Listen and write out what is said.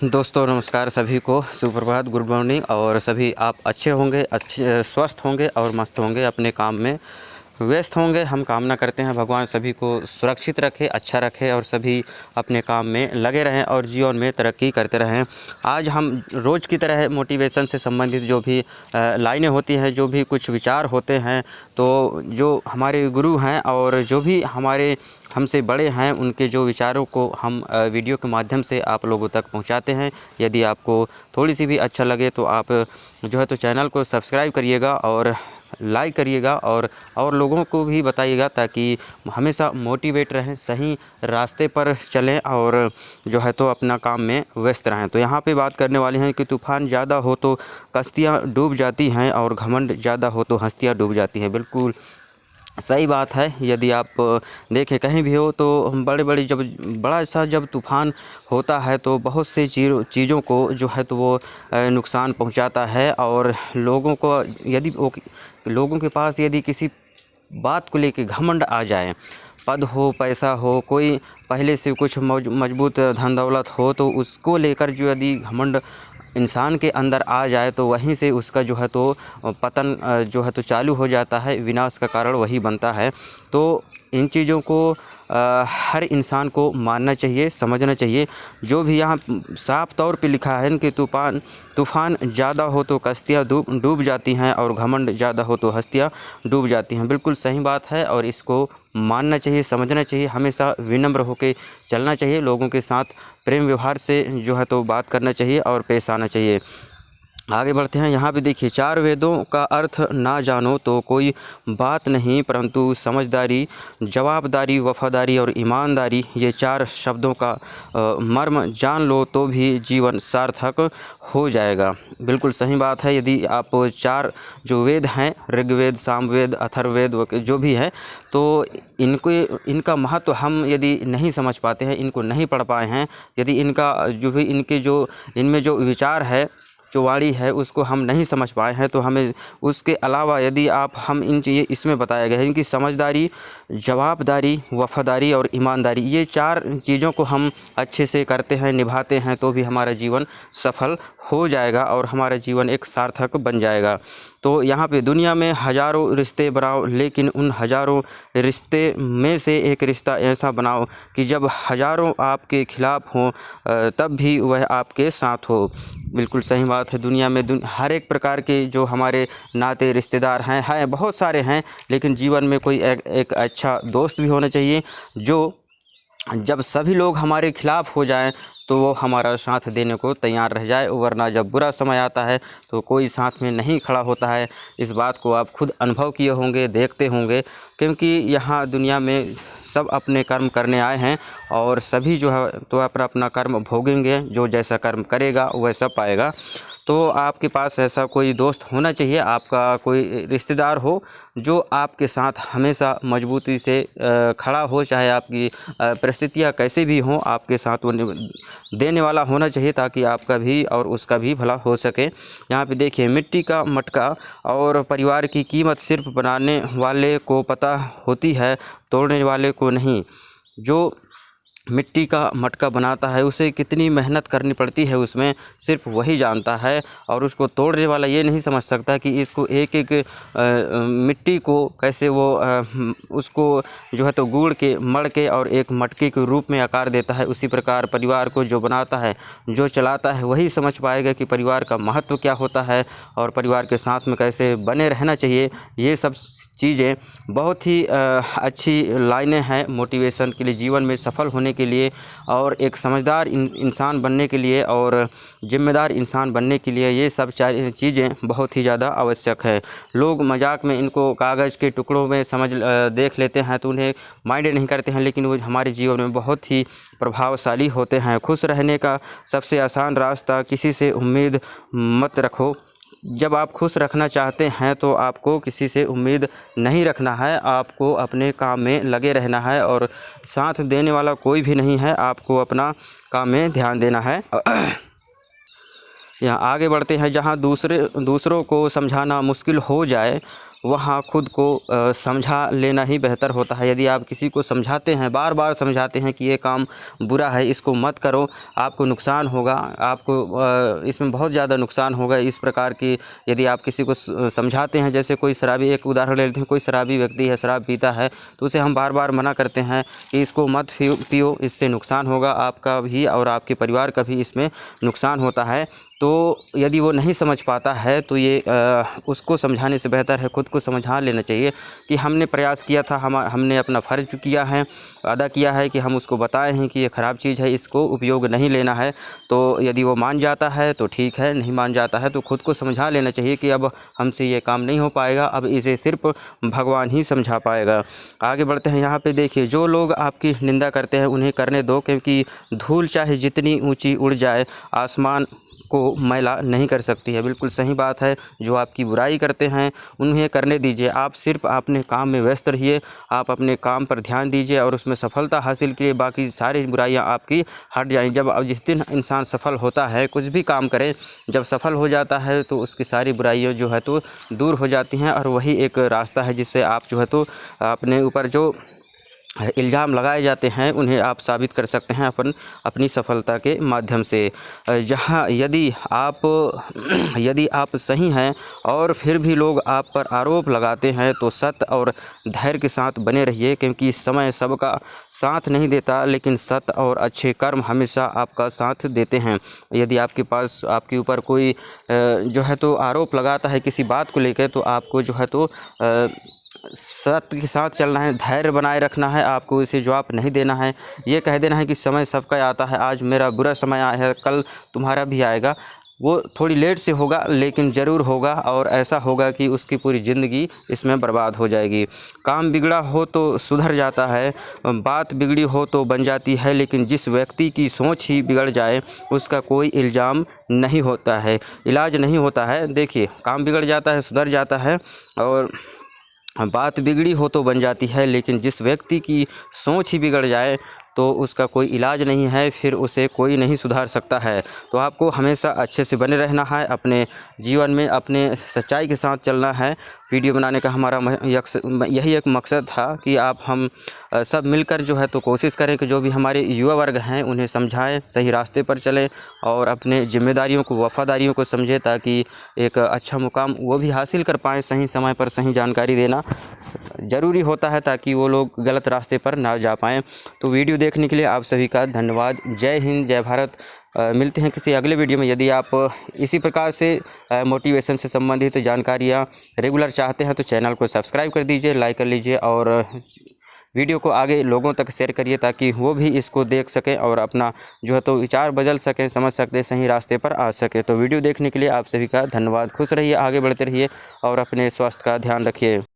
दोस्तों नमस्कार, सभी को सुप्रभात, गुड मॉर्निंग। और सभी आप अच्छे होंगे, अच्छे स्वस्थ होंगे और मस्त होंगे, अपने काम में व्यस्त होंगे। हम कामना करते हैं भगवान सभी को सुरक्षित रखे, अच्छा रखे और सभी अपने काम में लगे रहें और जीवन में तरक्की करते रहें। आज हम रोज़ की तरह मोटिवेशन से संबंधित जो भी लाइनें होती हैं, जो भी कुछ विचार होते हैं, तो जो हमारे गुरु हैं और जो भी हमारे हमसे बड़े हैं, उनके जो विचारों को हम वीडियो के माध्यम से आप लोगों तक पहुंचाते हैं। यदि आपको थोड़ी सी भी अच्छा लगे तो आप जो है तो चैनल को सब्सक्राइब करिएगा और लाइक करिएगा और लोगों को भी बताइएगा, ताकि हमेशा मोटिवेट रहें, सही रास्ते पर चलें और जो है तो अपना काम में व्यस्त रहें। तो यहाँ पे बात करने वाले हैं कि तूफ़ान ज़्यादा हो तो कश्तियाँ डूब जाती हैं और घमंड ज़्यादा हो तो हस्तियाँ डूब जाती हैं। बिल्कुल सही बात है। यदि आप देखें कहीं भी हो तो बड़े बड़े जब बड़ा सा जब तूफ़ान होता है तो बहुत से चीज़ों को जो है तो वो नुकसान पहुंचाता है। और लोगों को यदि लोगों के पास यदि किसी बात को लेके घमंड आ जाए, पद हो, पैसा हो, कोई पहले से कुछ मजबूत धन दौलत हो, तो उसको लेकर जो यदि घमंड इंसान के अंदर आ जाए तो वहीं से उसका जो है तो पतन जो है तो चालू हो जाता है, विनाश का कारण वही बनता है। तो इन चीज़ों को हर इंसान को मानना चाहिए, समझना चाहिए। जो भी यहाँ साफ तौर पे लिखा है कि तूफ़ान ज़्यादा हो तो कश्तियाँ डूब जाती हैं और घमंड ज़्यादा हो तो हस्तियाँ डूब जाती हैं। बिल्कुल सही बात है और इसको मानना चाहिए, समझना चाहिए, हमेशा विनम्र होकर चलना चाहिए, लोगों के साथ प्रेम व्यवहार से जो है तो बात करना चाहिए और पेश आना चाहिए। आगे बढ़ते हैं। यहाँ पे देखिए, चार वेदों का अर्थ ना जानो तो कोई बात नहीं, परंतु समझदारी, जवाबदारी, वफादारी और ईमानदारी, ये चार शब्दों का मर्म जान लो तो भी जीवन सार्थक हो जाएगा। बिल्कुल सही बात है। यदि आप चार जो वेद हैं, ऋग्वेद, सामवेद, अथर्ववेद, जो भी हैं, तो इनका महत्व हम यदि नहीं समझ पाते हैं, इनको नहीं पढ़ पाए हैं, यदि इनका जो भी इनमें जो विचार है, जो वाणी है, उसको हम नहीं समझ पाए हैं, तो हमें उसके अलावा यदि हम इसमें बताया गया है कि समझदारी, जवाबदारी, वफादारी और ईमानदारी, ये चार चीज़ों को हम अच्छे से करते हैं, निभाते हैं, तो भी हमारा जीवन सफल हो जाएगा और हमारा जीवन एक सार्थक बन जाएगा। तो यहाँ पे दुनिया में हज़ारों रिश्ते बनाओ, लेकिन उन हज़ारों रिश्ते में से एक रिश्ता ऐसा बनाओ कि जब हज़ारों आपके खिलाफ़ हों तब भी वह आपके साथ हो। बिल्कुल सही बात है। दुनिया में हर एक प्रकार के जो हमारे नाते रिश्तेदार हैं बहुत सारे हैं, लेकिन जीवन में कोई एक अच्छा दोस्त भी होना चाहिए, जो जब सभी लोग हमारे खिलाफ़ हो जाएं तो वो हमारा साथ देने को तैयार रह जाए, वरना जब बुरा समय आता है तो कोई साथ में नहीं खड़ा होता है। इस बात को आप खुद अनुभव किए होंगे, देखते होंगे, क्योंकि यहाँ दुनिया में सब अपने कर्म करने आए हैं और सभी जो है तो अपना अपना कर्म भोगेंगे। जो जैसा कर्म करेगा वैसा पाएगा। तो आपके पास ऐसा कोई दोस्त होना चाहिए, आपका कोई रिश्तेदार हो जो आपके साथ हमेशा मजबूती से खड़ा हो, चाहे आपकी परिस्थितियाँ कैसे भी हों, आपके साथ वो देने वाला होना चाहिए, ताकि आपका भी और उसका भी भला हो सके। यहाँ पे देखिए, मिट्टी का मटका और परिवार की कीमत सिर्फ बनाने वाले को पता होती है, तोड़ने वाले को नहीं। जो मिट्टी का मटका बनाता है उसे कितनी मेहनत करनी पड़ती है, उसमें सिर्फ वही जानता है, और उसको तोड़ने वाला ये नहीं समझ सकता कि इसको एक एक मिट्टी को कैसे वो उसको जो है तो गूढ़ के मढ़ के और एक मटके के रूप में आकार देता है। उसी प्रकार परिवार को जो बनाता है, जो चलाता है, वही समझ पाएगा कि परिवार का महत्व क्या होता है और परिवार के साथ में कैसे बने रहना चाहिए। ये सब चीज़ें बहुत ही अच्छी लाइनें हैं मोटिवेशन के लिए, जीवन में सफल होने के लिए और एक समझदार इंसान बनने के लिए और जिम्मेदार इंसान बनने के लिए। ये सब चीज़ें बहुत ही ज़्यादा आवश्यक है। लोग मजाक में इनको कागज़ के टुकड़ों में देख लेते हैं तो उन्हें माइंड नहीं करते हैं, लेकिन वो हमारे जीवन में बहुत ही प्रभावशाली होते हैं। खुश रहने का सबसे आसान रास्ता, किसी से उम्मीद मत रखो। जब आप खुश रखना चाहते हैं तो आपको किसी से उम्मीद नहीं रखना है, आपको अपने काम में लगे रहना है और साथ देने वाला कोई भी नहीं है, आपको अपना काम में ध्यान देना है। यहाँ आगे बढ़ते हैं। जहाँ दूसरों को समझाना मुश्किल हो जाए वहाँ खुद को समझा लेना ही बेहतर होता है। यदि आप किसी को समझाते हैं, बार बार समझाते हैं कि ये काम बुरा है, इसको मत करो, आपको नुकसान होगा, आपको इसमें बहुत ज़्यादा नुकसान होगा, इस प्रकार की यदि आप किसी को समझाते हैं, जैसे कोई शराबी, एक उदाहरण ले लेते हैं, कोई शराबी व्यक्ति है, शराब पीता है, तो उसे हम बार बार मना करते हैं कि इसको मत पियो, इससे नुकसान होगा, आपका भी और आपके परिवार का भी इसमें नुकसान होता है। तो यदि वो नहीं समझ पाता है तो ये उसको समझाने से बेहतर है खुद को समझा लेना चाहिए कि हमने प्रयास किया था, हमने अपना फ़र्ज़ किया है, अदा किया है कि हम उसको बताए हैं कि ये ख़राब चीज़ है, इसको उपयोग नहीं लेना है। तो यदि वो मान जाता है तो ठीक है, नहीं मान जाता है तो खुद को समझा लेना चाहिए कि अब हमसे ये काम नहीं हो पाएगा, अब इसे सिर्फ भगवान ही समझा पाएगा। आगे बढ़ते हैं। यहाँ पे देखिए, जो लोग आपकी निंदा करते हैं उन्हें करने दो, क्योंकि धूल चाहे जितनी ऊंची उड़ जाए, आसमान को मैला नहीं कर सकती है। बिल्कुल सही बात है। जो आपकी बुराई करते हैं उन्हें करने दीजिए, आप सिर्फ अपने काम में व्यस्त रहिए, आप अपने काम पर ध्यान दीजिए और उसमें सफलता हासिल कीजिए, बाकी सारी बुराइयां आपकी हट जाएंगी। जिस दिन इंसान सफल होता है, कुछ भी काम करे, जब सफल हो जाता है तो उसकी सारी बुराइयां जो है तो दूर हो जाती हैं, और वही एक रास्ता है जिससे आप जो है तो अपने ऊपर जो इल्ज़ाम लगाए जाते हैं उन्हें आप साबित कर सकते हैं अपनी सफलता के माध्यम से। जहाँ यदि आप सही हैं और फिर भी लोग आप पर आरोप लगाते हैं तो सत्य और धैर्य के साथ बने रहिए, क्योंकि समय सबका साथ नहीं देता, लेकिन सत्य और अच्छे कर्म हमेशा आपका साथ देते हैं। यदि आपके ऊपर कोई जो है तो आरोप लगाता है किसी बात को लेकर, तो आपको जो है तो सत्य के साथ चलना है, धैर्य बनाए रखना है, आपको इसे जवाब नहीं देना है, ये कह देना है कि समय सबका आता है, आज मेरा बुरा समय आया है, कल तुम्हारा भी आएगा। वो थोड़ी लेट से होगा लेकिन ज़रूर होगा, और ऐसा होगा कि उसकी पूरी ज़िंदगी इसमें बर्बाद हो जाएगी। काम बिगड़ा हो तो सुधर जाता है, बात बिगड़ी हो तो बन जाती है, लेकिन जिस व्यक्ति की सोच ही बिगड़ जाए उसका कोई इल्ज़ाम नहीं होता है, इलाज नहीं होता है। देखिए, काम बिगड़ जाता है, सुधर जाता है, और बात बिगड़ी हो तो बन जाती है, लेकिन जिस व्यक्ति की सोच ही बिगड़ जाए तो उसका कोई इलाज नहीं है, फिर उसे कोई नहीं सुधार सकता है। तो आपको हमेशा अच्छे से बने रहना है, अपने जीवन में अपने सच्चाई के साथ चलना है। वीडियो बनाने का हमारा यही एक मकसद था कि हम सब मिलकर जो है तो कोशिश करें कि जो भी हमारे युवा वर्ग हैं उन्हें समझाएं, सही रास्ते पर चलें और अपने जिम्मेदारियों को, वफ़ादारियों को समझें, ताकि एक अच्छा मुकाम वो भी हासिल कर पाएँ। सही समय पर सही जानकारी देना ज़रूरी होता है ताकि वो लोग गलत रास्ते पर ना जा पाएँ। तो वीडियो देखने के लिए आप सभी का धन्यवाद। जय हिंद, जय भारत। मिलते हैं किसी अगले वीडियो में। यदि आप इसी प्रकार से मोटिवेशन से संबंधित जानकारियाँ रेगुलर चाहते हैं तो चैनल को सब्सक्राइब कर दीजिए, लाइक कर लीजिए और वीडियो को आगे लोगों तक शेयर करिए, ताकि वो भी इसको देख सकें और अपना जो है तो विचार बदल सकें, समझ सकते, सही रास्ते पर आ सकें। तो वीडियो देखने के लिए आप सभी का धन्यवाद। खुश रहिए, आगे बढ़ते रहिए और अपने स्वास्थ्य का ध्यान रखिए।